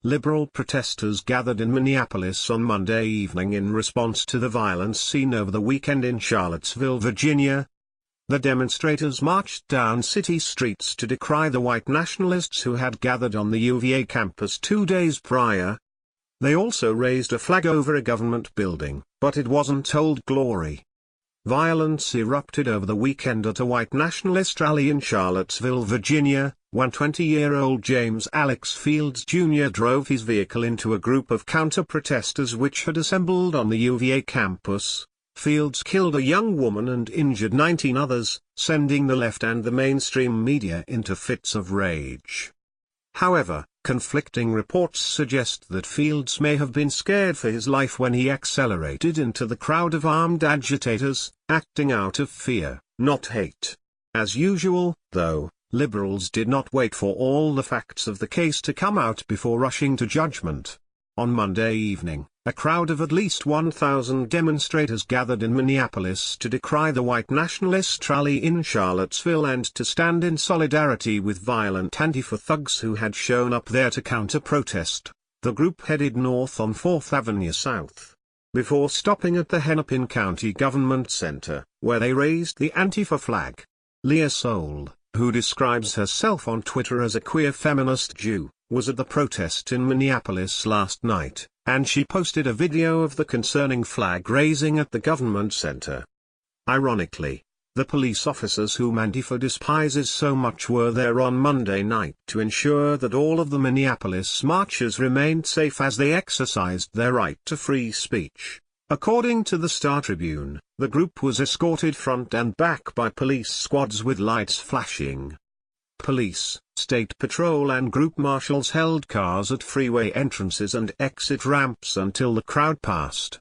Liberal protesters gathered in Minneapolis on Monday evening in response to the violence seen over the weekend in Charlottesville, Virginia. The demonstrators marched down city streets to decry the white nationalists who had gathered on the UVA campus 2 days prior. They also raised a flag over a government building, but it wasn't Old Glory. Violence erupted over the weekend at a white nationalist rally in Charlottesville, Virginia, when 20-year-old James Alex Fields Jr. drove his vehicle into a group of counter-protesters which had assembled on the UVA campus. Fields killed a young woman and injured 19 others, sending the left and the mainstream media into fits of rage. However, conflicting reports suggest that Fields may have been scared for his life when he accelerated into the crowd of armed agitators, acting out of fear, not hate. As usual, though, liberals did not wait for all the facts of the case to come out before rushing to judgment. On Monday evening, a crowd of at least 1,000 demonstrators gathered in Minneapolis to decry the white nationalist rally in Charlottesville and to stand in solidarity with violent Antifa thugs who had shown up there to counter-protest. The group headed north on 4th Avenue South, before stopping at the Hennepin County Government Center, where they raised the Antifa flag. Leah Soul, who describes herself on Twitter as a queer feminist Jew, was at the protest in Minneapolis last night, and she posted a video of the concerning flag raising at the government center. Ironically, the police officers whom Antifa despises so much were there on Monday night to ensure that all of the Minneapolis marchers remained safe as they exercised their right to free speech. According to the Star-Tribune, the group was escorted front and back by police squads with lights flashing. Police, state patrol and group marshals held cars at freeway entrances and exit ramps until the crowd passed.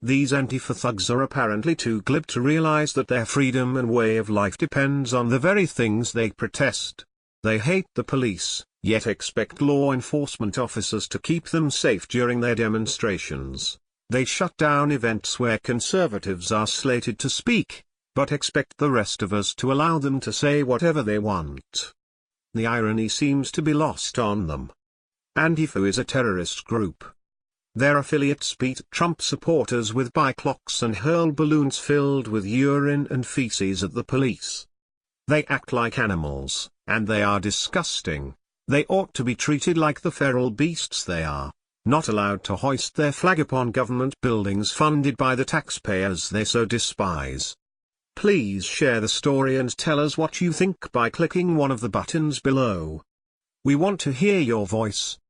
These Antifa thugs are apparently too glib to realize that their freedom and way of life depends on the very things they protest. They hate the police, yet expect law enforcement officers to keep them safe during their demonstrations. They shut down events where conservatives are slated to speak, but expect the rest of us to allow them to say whatever they want. The irony seems to be lost on them. Antifa is a terrorist group. Their affiliates beat Trump supporters with bike locks and hurl balloons filled with urine and feces at the police. They act like animals, and they are disgusting. They ought to be treated like the feral beasts they are, not allowed to hoist their flag upon government buildings funded by the taxpayers they so despise. Please share the story and tell us what you think by clicking one of the buttons below. We want to hear your voice.